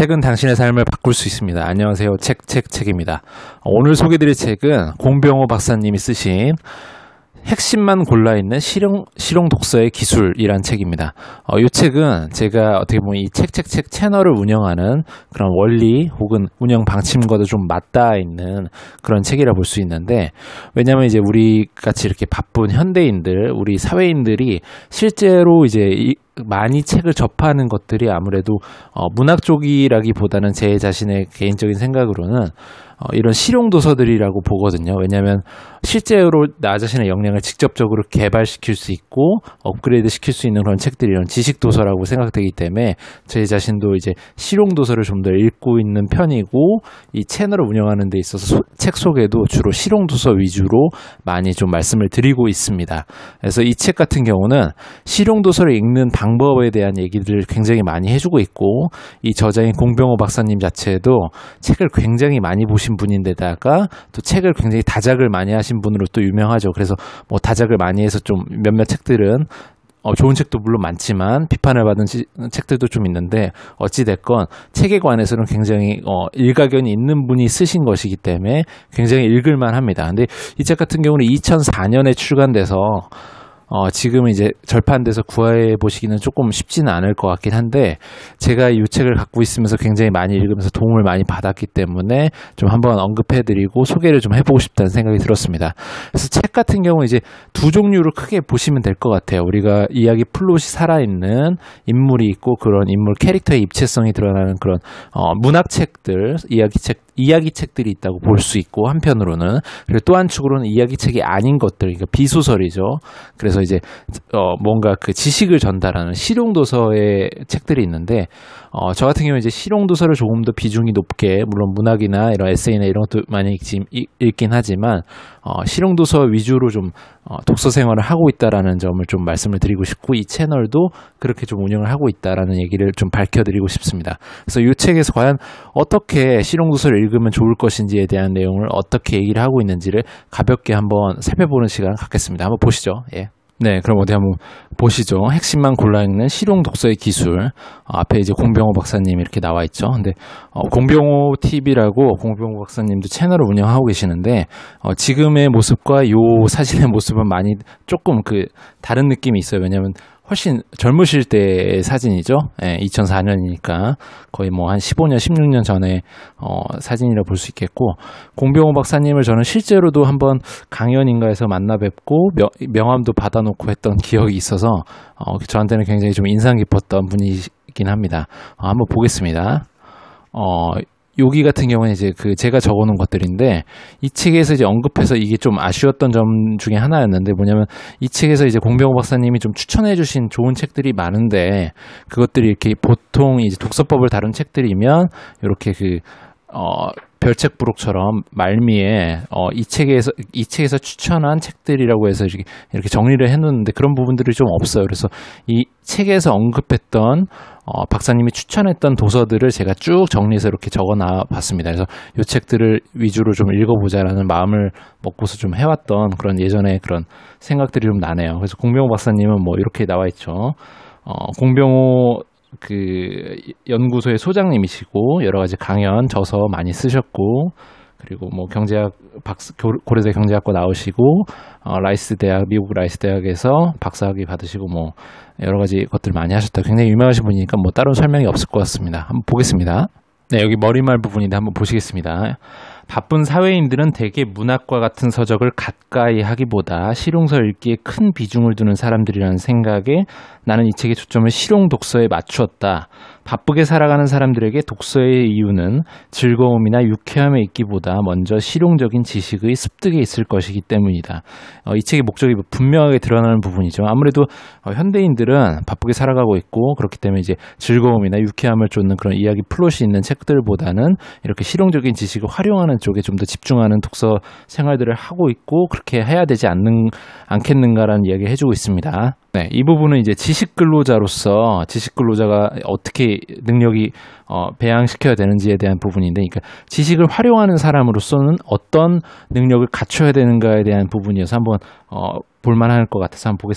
책은 당신의 삶을 바꿀 수 있습니다. 안녕하세요. 책입니다. 오늘 소개드릴 책은 공병호 박사님이 쓰신 핵심만 골라있는 실용 독서의 기술이란 책입니다. 이 책은 제가 어떻게 보면 이 책 채널을 운영하는 그런 원리 혹은 운영 방침과도 좀 맞닿아 있는 그런 책이라 볼 수 있는데, 왜냐하면 이제 우리 같이 이렇게 바쁜 현대인들, 우리 사회인들이 실제로 이제 많이 책을 접하는 것들이 아무래도 문학 쪽이라기보다는 제 자신의 개인적인 생각으로는 이런 실용 도서들이라고 보거든요. 왜냐하면 실제로 나 자신의 역량을 직접적으로 개발시킬 수 있고 업그레이드 시킬 수 있는 그런 책들이 이런 지식 도서라고 생각되기 때문에 제 자신도 이제 실용 도서를 좀 더 읽고 있는 편이고, 이 채널을 운영하는 데 있어서 책 소개도 주로 실용 도서 위주로 많이 좀 말씀을 드리고 있습니다. 그래서 이 책 같은 경우는 실용 도서를 읽는 방법에 대한 얘기들을 굉장히 많이 해주고 있고, 이 저자인 공병호 박사님 자체도 책을 굉장히 많이 보신 분인데다가 또 책을 굉장히 다작을 많이 하신 분으로 또 유명하죠. 그래서 뭐 다작을 많이 해서 좀 몇몇 책들은 좋은 책도 물론 많지만 비판을 받은 책들도 좀 있는데, 어찌됐건 책에 관해서는 굉장히 일가견이 있는 분이 쓰신 것이기 때문에 굉장히 읽을만 합니다. 근데 이 책 같은 경우는 2004년에 출간돼서 지금 이제 절판돼서 구해 보시기는 조금 쉽지는 않을 것 같긴 한데, 제가 이 책을 갖고 있으면서 굉장히 많이 읽으면서 도움을 많이 받았기 때문에 좀 한번 언급해드리고 소개를 좀 해보고 싶다는 생각이 들었습니다. 그래서 책 같은 경우 이제 두 종류로 크게 보시면 될 것 같아요. 우리가 이야기 플롯이 살아있는 인물이 있고, 그런 인물 캐릭터의 입체성이 드러나는 그런 문학책들, 이야기책들이 있다고 볼 수 있고, 한편으로는 그리고 또 한 축으로는 이야기책이 아닌 것들, 그러니까 비소설이죠. 그래서 이제 뭔가 그 지식을 전달하는 실용도서의 책들이 있는데, 저 같은 경우는 이제 실용도서를 조금 더 비중이 높게, 물론 문학이나 이런 에세이나 이런 것도 많이 읽긴 하지만 실용도서 위주로 좀 독서 생활을 하고 있다라는 점을 좀 말씀을 드리고 싶고, 이 채널도 그렇게 좀 운영을 하고 있다라는 얘기를 좀 밝혀드리고 싶습니다. 그래서 이 책에서 과연 어떻게 실용도서를 읽으면 좋을 것인지에 대한 내용을 어떻게 얘기를 하고 있는지를 가볍게 한번 살펴보는 시간 갖겠습니다. 한번 보시죠. 예. 네, 그럼 어디 한번 보시죠. 핵심만 골라 읽는 실용 독서의 기술. 앞에 이제 공병호 박사님 이렇게 나와 있죠. 근데 공병호 TV라고 공병호 박사님도 채널을 운영하고 계시는데, 지금의 모습과 요 사진의 모습은 많이 조금 다른 느낌이 있어요. 왜냐면 훨씬 젊으실 때의 사진이죠. 예, 2004년이니까 거의 뭐 한 15년, 16년 전에 사진이라 볼 수 있겠고, 공병호 박사님을 저는 실제로도 한번 강연인가에서 만나 뵙고 명함도 받아놓고 했던 기억이 있어서 저한테는 굉장히 좀 인상 깊었던 분이긴 합니다. 한번 보겠습니다. 여기 같은 경우는 이제 제가 적어놓은 것들인데, 이 책에서 이제 언급해서 이게 좀 아쉬웠던 점 중에 하나였는데, 뭐냐면 이 책에서 이제 공병호 박사님이 좀 추천해주신 좋은 책들이 많은데, 그것들이 이렇게 보통 이제 독서법을 다룬 책들이면 이렇게 별책 부록처럼 말미에 이 책에서 추천한 책들이라고 해서 이렇게 정리를 해놓는데, 그런 부분들이 좀 없어요. 그래서 이 책에서 언급했던 박사님이 추천했던 도서들을 제가 쭉 정리해서 이렇게 적어놔 봤습니다. 그래서 이 책들을 위주로 좀 읽어보자라는 마음을 먹고서 좀 해왔던 그런 예전의 그런 생각들이 좀 나네요. 그래서 공병호 박사님은 뭐 이렇게 나와 있죠. 공병호 연구소의 소장님이시고, 여러 가지 강연, 저서 많이 쓰셨고, 그리고 뭐 고려대 경제학과 나오시고, 미국 라이스 대학에서 박사학위 받으시고, 뭐 여러 가지 것들 많이 하셨다. 굉장히 유명하신 분이니까 뭐 다른 설명이 없을 것 같습니다. 한번 보겠습니다. 네, 여기 머리말 부분인데 한번 보시겠습니다. 바쁜 사회인들은 대개 문학과 같은 서적을 가까이 하기보다 실용서 읽기에 큰 비중을 두는 사람들이라는 생각에 나는 이 책의 초점을 실용 독서에 맞추었다. 바쁘게 살아가는 사람들에게 독서의 이유는 즐거움이나 유쾌함에 있기보다 먼저 실용적인 지식의 습득에 있을 것이기 때문이다. 이 책의 목적이 분명하게 드러나는 부분이죠. 아무래도 현대인들은 바쁘게 살아가고 있고, 그렇기 때문에 이제 즐거움이나 유쾌함을 쫓는 그런 이야기 플롯이 있는 책들보다는 이렇게 실용적인 지식을 활용하는 쪽에 좀 더 집중하는 독서 생활들을 하고 있고, 그렇게 해야 되지 않겠는가라는 이야기를 해주고 있습니다. 네, 이 부분은 이제 지식근로자로서 지식근로자가 어떻게 능력이 배양시켜야 되는지에 대한 부분인데, 그러니까 지식을 활용하는 사람으로서는 어떤 능력을 갖춰야 되는가에 대한 부분이어서 한번 볼만할 것 같아서 한번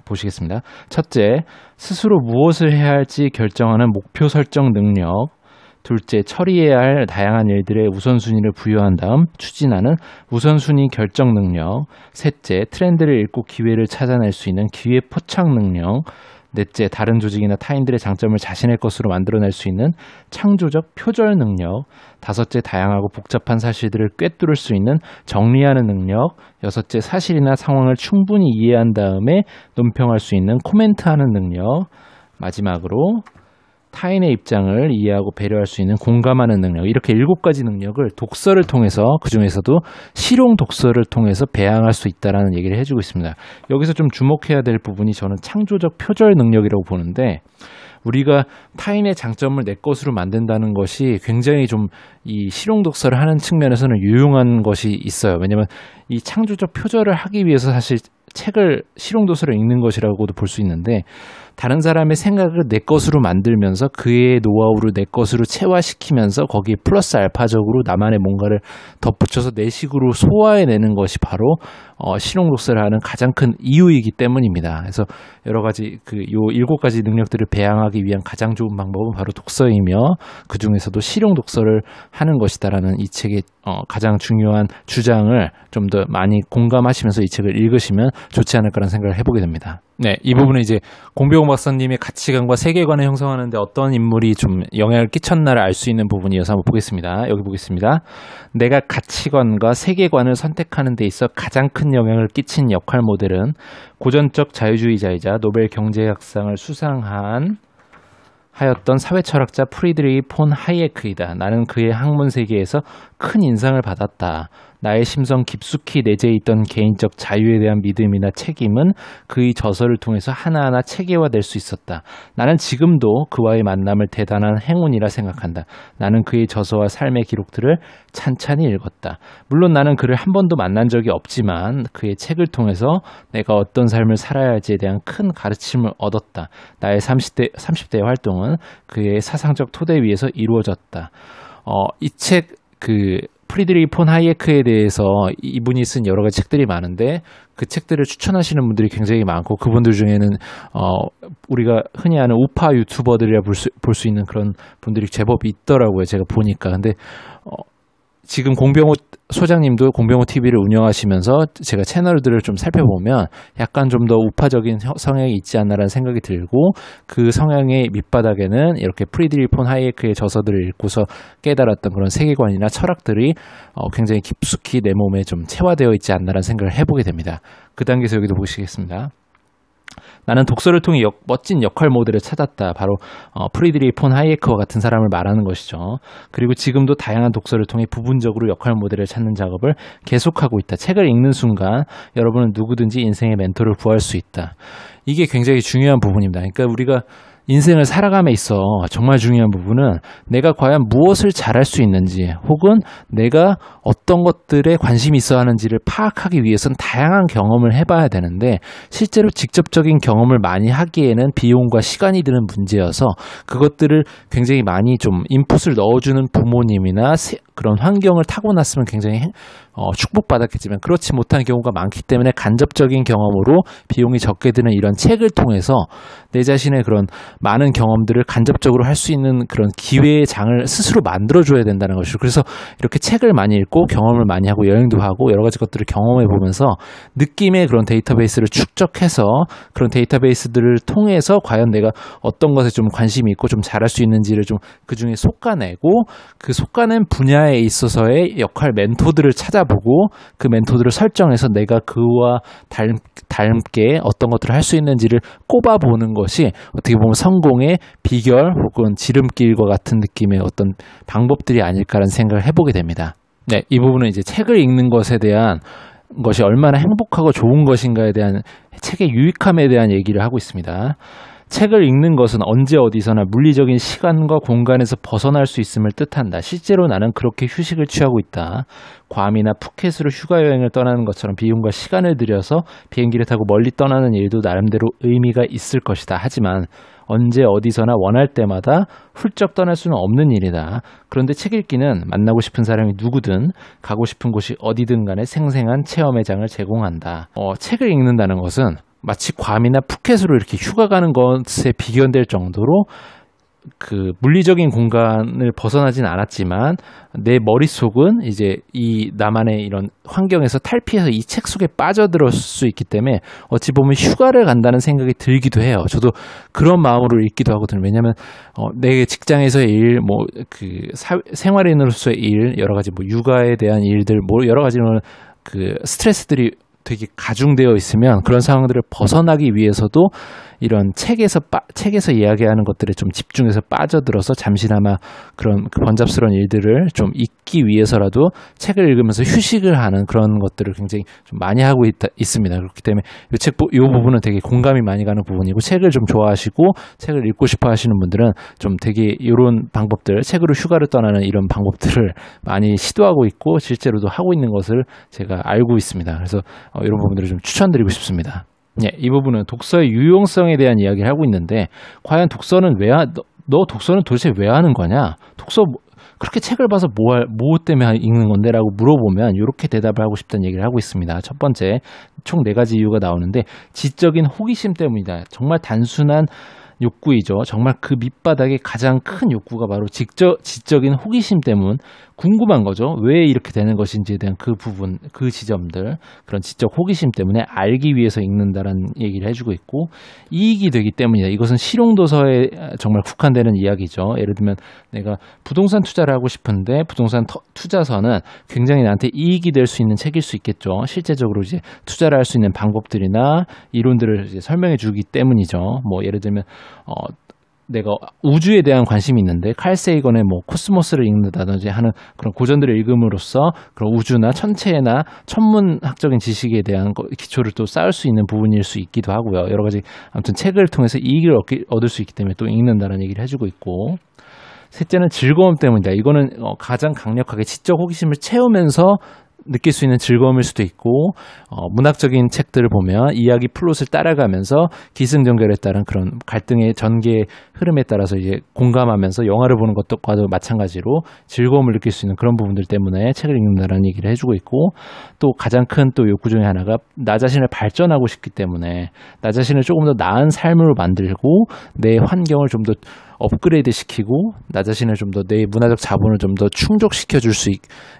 보시겠습니다. 첫째, 스스로 무엇을 해야 할지 결정하는 목표 설정 능력. 둘째, 처리해야 할 다양한 일들의 우선순위를 부여한 다음 추진하는 우선순위 결정 능력. 셋째, 트렌드를 읽고 기회를 찾아낼 수 있는 기회 포착 능력. 넷째, 다른 조직이나 타인들의 장점을 자신의 것으로 만들어낼 수 있는 창조적 표절 능력. 다섯째, 다양하고 복잡한 사실들을 꿰뚫을 수 있는 정리하는 능력. 여섯째, 사실이나 상황을 충분히 이해한 다음에 논평할 수 있는 코멘트하는 능력. 마지막으로 타인의 입장을 이해하고 배려할 수 있는 공감하는 능력. 이렇게 7가지 능력을 독서를 통해서, 그중에서도 실용 독서를 통해서 배양할 수 있다는 얘기를 해주고 있습니다. 여기서 좀 주목해야 될 부분이 저는 창조적 표절 능력이라고 보는데, 우리가 타인의 장점을 내 것으로 만든다는 것이 굉장히 좀 이 실용 독서를 하는 측면에서는 유용한 것이 있어요. 왜냐하면 이 창조적 표절을 하기 위해서 사실 책을, 실용 독서를 읽는 것이라고도 볼 수 있는데, 다른 사람의 생각을 내 것으로 만들면서 그의 노하우를 내 것으로 체화시키면서 거기에 플러스 알파적으로 나만의 뭔가를 덧붙여서 내 식으로 소화해내는 것이 바로 실용 독서를 하는 가장 큰 이유이기 때문입니다. 그래서 여러 가지 요 7가지 능력들을 배양하기 위한 가장 좋은 방법은 바로 독서이며, 그 중에서도 실용 독서를 하는 것이다라는 이 책의 가장 중요한 주장을 좀 더 많이 공감하시면서 이 책을 읽으시면 좋지 않을까라는 생각을 해보게 됩니다. 네, 이 부분은 이제 공병호 박사님의 가치관과 세계관을 형성하는데 어떤 인물이 좀 영향을 끼쳤나를 알 수 있는 부분이어서 한번 보겠습니다. 여기 보겠습니다. 내가 가치관과 세계관을 선택하는 데 있어 가장 큰 영향을 끼친 역할 모델은 고전적 자유주의자이자 노벨 경제학상을 수상한 하였던 사회철학자 프리드리히 폰 하이에크이다. 나는 그의 학문 세계에서 큰 인상을 받았다. 나의 심성 깊숙이 내재해 있던 개인적 자유에 대한 믿음이나 책임은 그의 저서를 통해서 하나하나 체계화될 수 있었다. 나는 지금도 그와의 만남을 대단한 행운이라 생각한다. 나는 그의 저서와 삶의 기록들을 찬찬히 읽었다. 물론 나는 그를 한 번도 만난 적이 없지만 그의 책을 통해서 내가 어떤 삶을 살아야 할지에 대한 큰 가르침을 얻었다. 나의 30대의 활동은 그의 사상적 토대 위에서 이루어졌다. 이 책 프리드리히 폰 하이에크에 대해서 이분이 쓴 여러 가지 책들이 많은데, 그 책들을 추천하시는 분들이 굉장히 많고, 그분들 중에는 우리가 흔히 아는 우파 유튜버들이라 볼 수 있는 그런 분들이 제법 있더라고요. 제가 보니까. 근데 지금 공병호 소장님도 공병호 TV를 운영하시면서 제가 채널들을 좀 살펴보면 약간 좀 더 우파적인 성향이 있지 않나라는 생각이 들고, 그 성향의 밑바닥에는 이렇게 프리드리히 폰 하이에크의 저서들을 읽고서 깨달았던 그런 세계관이나 철학들이 굉장히 깊숙이 내 몸에 좀 체화되어 있지 않나라는 생각을 해보게 됩니다. 그 단계에서 여기도 보시겠습니다. 나는 독서를 통해 멋진 역할 모델을 찾았다. 바로 프리드리히 폰 하이에크와 같은 사람을 말하는 것이죠. 그리고 지금도 다양한 독서를 통해 부분적으로 역할 모델을 찾는 작업을 계속하고 있다. 책을 읽는 순간 여러분은 누구든지 인생의 멘토를 구할 수 있다. 이게 굉장히 중요한 부분입니다. 그러니까 우리가 인생을 살아감에 있어 정말 중요한 부분은 내가 과연 무엇을 잘할 수 있는지, 혹은 내가 어떤 것들에 관심이 있어 하는지를 파악하기 위해서는 다양한 경험을 해봐야 되는데, 실제로 직접적인 경험을 많이 하기에는 비용과 시간이 드는 문제여서 그것들을 굉장히 많이 좀 인풋을 넣어주는 부모님이나 그런 환경을 타고났으면 굉장히 축복받았겠지만 그렇지 못한 경우가 많기 때문에 간접적인 경험으로 비용이 적게 드는 이런 책을 통해서 내 자신의 그런 많은 경험들을 간접적으로 할 수 있는 그런 기회의 장을 스스로 만들어줘야 된다는 것이죠. 그래서 이렇게 책을 많이 읽고 경험을 많이 하고 여행도 하고 여러 가지 것들을 경험해 보면서 느낌의 그런 데이터베이스를 축적해서 그런 데이터베이스들을 통해서 과연 내가 어떤 것에 좀 관심이 있고 좀 잘할 수 있는지를 좀 그중에 솎아내고, 그 솎아낸 분야에 있어서의 역할 멘토들을 찾아보고 그 멘토들을 설정해서 내가 그와 닮게 어떤 것들을 할 수 있는지를 꼽아보는 것이 어떻게 보면 성공의 비결 혹은 지름길과 같은 느낌의 어떤 방법들이 아닐까라는 생각을 해보게 됩니다. 네, 이 부분은 이제 책을 읽는 것에 대한 것이 얼마나 행복하고 좋은 것인가에 대한 책의 유익함에 대한 얘기를 하고 있습니다. 책을 읽는 것은 언제 어디서나 물리적인 시간과 공간에서 벗어날 수 있음을 뜻한다. 실제로 나는 그렇게 휴식을 취하고 있다. 괌이나 푸켓으로 휴가 여행을 떠나는 것처럼 비용과 시간을 들여서 비행기를 타고 멀리 떠나는 일도 나름대로 의미가 있을 것이다. 하지만 언제 어디서나 원할 때마다 훌쩍 떠날 수는 없는 일이다. 그런데 책 읽기는 만나고 싶은 사람이 누구든 가고 싶은 곳이 어디든 간에 생생한 체험의 장을 제공한다. 책을 읽는다는 것은 마치 괌이나 푸켓으로 이렇게 휴가 가는 것에 비견될 정도로 그 물리적인 공간을 벗어나진 않았지만 내 머릿속은 이제 이 나만의 이런 환경에서 탈피해서 이 책 속에 빠져들었을 수 있기 때문에 어찌 보면 휴가를 간다는 생각이 들기도 해요. 저도 그런 마음으로 읽기도 하거든요. 왜냐하면 내 직장에서의 일, 뭐 그 생활인으로서의 일, 여러 가지 뭐 육아에 대한 일들, 뭐 여러 가지 그 스트레스들이 되게 가중되어 있으면 그런 상황들을 벗어나기 위해서도 이런 책에서 이야기하는 것들에 좀 집중해서 빠져들어서 잠시나마 그런 그 번잡스러운 일들을 좀 잊기 위해서라도 책을 읽으면서 휴식을 하는 그런 것들을 굉장히 좀 많이 하고 있습니다. 그렇기 때문에 이 부분은 되게 공감이 많이 가는 부분이고, 책을 좀 좋아하시고 책을 읽고 싶어 하시는 분들은 좀 되게 이런 방법들, 책으로 휴가를 떠나는 이런 방법들을 많이 시도하고 있고 실제로도 하고 있는 것을 제가 알고 있습니다. 그래서 이런 부분들을 좀 추천드리고 싶습니다. 네, 이 부분은 독서의 유용성에 대한 이야기를 하고 있는데, 과연 독서는 너 독서는 도대체 왜 하는 거냐? 그렇게 책을 봐서 뭐 때문에 읽는 건데? 라고 물어보면 이렇게 대답을 하고 싶다는 얘기를 하고 있습니다. 첫 번째, 총 4가지 이유가 나오는데, 지적인 호기심 때문이다. 정말 단순한 욕구이죠. 정말 그 밑바닥에 가장 큰 욕구가 바로 지적인 호기심 때문, 궁금한 거죠. 왜 이렇게 되는 것인지에 대한 그 부분, 그 지점들, 그런 지적 호기심 때문에 알기 위해서 읽는다라는 얘기를 해주고 있고, 이익이 되기 때문이다. 이것은 실용도서에 정말 국한되는 이야기죠. 예를 들면 내가 부동산 투자를 하고 싶은데 부동산 투자서는 굉장히 나한테 이익이 될 수 있는 책일 수 있겠죠. 실제적으로 이제 투자를 할 수 있는 방법들이나 이론들을 이제 설명해 주기 때문이죠. 뭐 예를 들면 내가 우주에 대한 관심이 있는데 칼 세이건의 뭐 코스모스를 읽는다든지 하는 그런 고전들을 읽음으로써 그런 우주나 천체나 천문학적인 지식에 대한 기초를 또 쌓을 수 있는 부분일 수 있기도 하고요. 여러 가지 아무튼 책을 통해서 이익을 얻을 수 있기 때문에 또 읽는다는 얘기를 해주고 있고, 셋째는 즐거움 때문이다. 이거는 가장 강력하게 지적 호기심을 채우면서 느낄 수 있는 즐거움일 수도 있고, 문학적인 책들을 보면 이야기 플롯을 따라가면서 기승전결에 따른 그런 갈등의 전개 흐름에 따라서 이제 공감하면서 영화를 보는 것과도 마찬가지로 즐거움을 느낄 수 있는 그런 부분들 때문에 책을 읽는다라는 얘기를 해주고 있고, 또 가장 큰 또 욕구 중에 하나가 나 자신을 발전하고 싶기 때문에 나 자신을 조금 더 나은 삶으로 만들고 내 환경을 좀 더 업그레이드 시키고 나 자신을 좀 더 내 문화적 자본을 좀 더 충족시켜 줄 수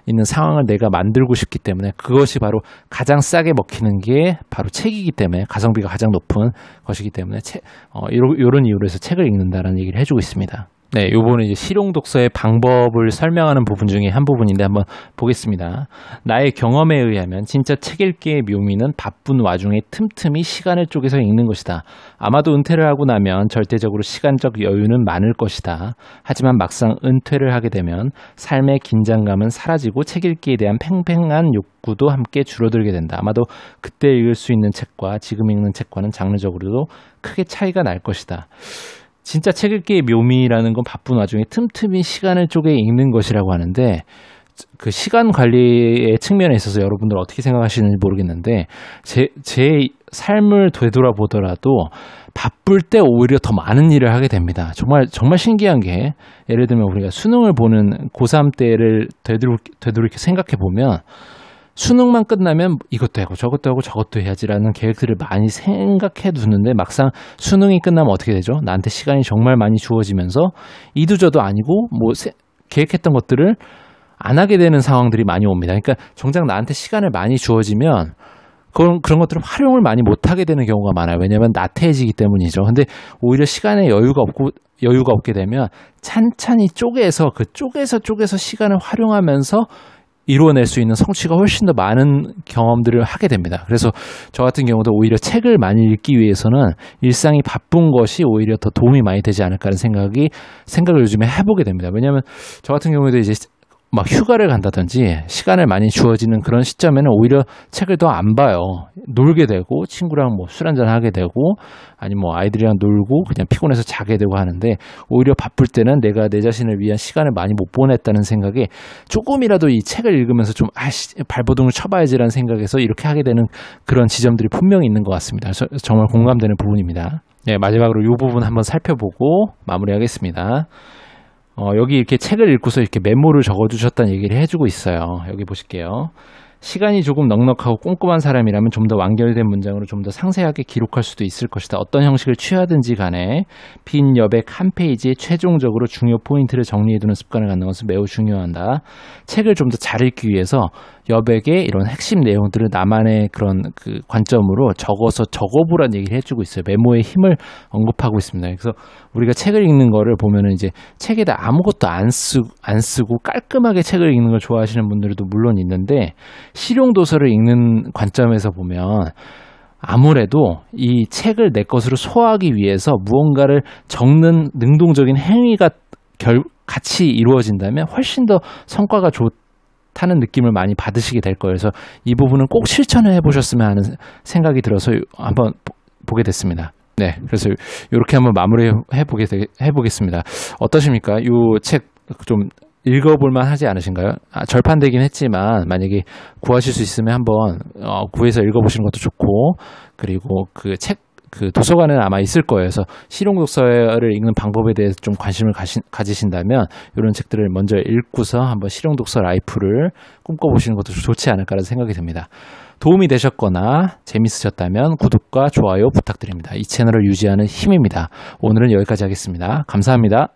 있는 상황을 내가 만들고 싶기 때문에, 그것이 바로 가장 싸게 먹히는 게 바로 책이기 때문에, 가성비가 가장 높은 것이기 때문에 이런 이유로 해서 책을 읽는다라는 얘기를 해주고 있습니다. 네, 요번에 이제 실용 독서의 방법을 설명하는 부분 중에 한 부분인데 한번 보겠습니다. 나의 경험에 의하면 진짜 책 읽기의 묘미는 바쁜 와중에 틈틈이 시간을 쪼개서 읽는 것이다. 아마도 은퇴를 하고 나면 절대적으로 시간적 여유는 많을 것이다. 하지만 막상 은퇴를 하게 되면 삶의 긴장감은 사라지고 책 읽기에 대한 팽팽한 욕구도 함께 줄어들게 된다. 아마도 그때 읽을 수 있는 책과 지금 읽는 책과는 장르적으로도 크게 차이가 날 것이다. 진짜 책 읽기의 묘미라는 건 바쁜 와중에 틈틈이 시간을 쪼개 읽는 것이라고 하는데, 그 시간 관리의 측면에 있어서 여러분들 어떻게 생각하시는지 모르겠는데, 제 삶을 되돌아보더라도 바쁠 때 오히려 더 많은 일을 하게 됩니다. 정말 신기한 게, 예를 들면 우리가 수능을 보는 고3 때를 되돌이켜 생각해 보면, 수능만 끝나면 이것도 하고 저것도 해야지라는 계획들을 많이 생각해 두는데, 막상 수능이 끝나면 어떻게 되죠? 나한테 시간이 정말 많이 주어지면서 이도저도 아니고 뭐 계획했던 것들을 안 하게 되는 상황들이 많이 옵니다. 그러니까 정작 나한테 시간을 많이 주어지면 그런 것들을 활용을 많이 못 하게 되는 경우가 많아요. 왜냐하면 나태해지기 때문이죠. 근데 오히려 시간에 여유가 없게 되면 찬찬히 쪼개서 시간을 활용하면서 이루어낼 수 있는 성취가 훨씬 더 많은 경험들을 하게 됩니다. 그래서 저 같은 경우도 오히려 책을 많이 읽기 위해서는 일상이 바쁜 것이 오히려 더 도움이 많이 되지 않을까 하는 생각을 요즘에 해보게 됩니다. 왜냐하면 저 같은 경우에도 이제 막 휴가를 간다든지 시간을 많이 주어지는 그런 시점에는 오히려 책을 더 안 봐요. 놀게 되고 친구랑 뭐 술 한잔 하게 되고 아니면 뭐 아이들이랑 놀고 그냥 피곤해서 자게 되고 하는데, 오히려 바쁠 때는 내가 내 자신을 위한 시간을 많이 못 보냈다는 생각에 조금이라도 이 책을 읽으면서 좀 발버둥을 쳐봐야지라는 생각에서 이렇게 하게 되는 그런 지점들이 분명히 있는 것 같습니다. 그래서 정말 공감되는 부분입니다. 네, 마지막으로 이 부분 한번 살펴보고 마무리하겠습니다. 여기 이렇게 책을 읽고서 이렇게 메모를 적어주셨다는 얘기를 해주고 있어요. 여기 보실게요. 시간이 조금 넉넉하고 꼼꼼한 사람이라면 좀 더 완결된 문장으로 좀 더 상세하게 기록할 수도 있을 것이다. 어떤 형식을 취하든지 간에 빈 여백 한 페이지에 최종적으로 중요 포인트를 정리해두는 습관을 갖는 것은 매우 중요하다. 책을 좀 더 잘 읽기 위해서 여백의 이런 핵심 내용들을 나만의 그런 그 관점으로 적어보란 얘기를 해주고 있어요. 메모의 힘을 언급하고 있습니다. 그래서 우리가 책을 읽는 거를 보면은 이제 책에다 아무것도 안 쓰고 깔끔하게 책을 읽는 걸 좋아하시는 분들도 물론 있는데, 실용 도서를 읽는 관점에서 보면 아무래도 이 책을 내 것으로 소화하기 위해서 무언가를 적는 능동적인 행위가 같이 이루어진다면 훨씬 더 성과가 좋다는 느낌을 많이 받으시게 될 거예요. 그래서 이 부분은 꼭 실천을 해보셨으면 하는 생각이 들어서 한번 보게 됐습니다. 네, 그래서 이렇게 한번 해보겠습니다. 어떠십니까? 이 책 좀 읽어볼만 하지 않으신가요? 절판되긴 했지만 만약에 구하실 수 있으면 한번 구해서 읽어보시는 것도 좋고, 그리고 그 도서관에는 아마 있을 거예요. 그래서 실용독서를 읽는 방법에 대해서 좀 관심을 가지신다면 이런 책들을 먼저 읽고서 한번 실용독서 라이프를 꿈꿔보시는 것도 좋지 않을까라는 생각이 듭니다. 도움이 되셨거나 재밌으셨다면 구독과 좋아요 부탁드립니다. 이 채널을 유지하는 힘입니다. 오늘은 여기까지 하겠습니다. 감사합니다.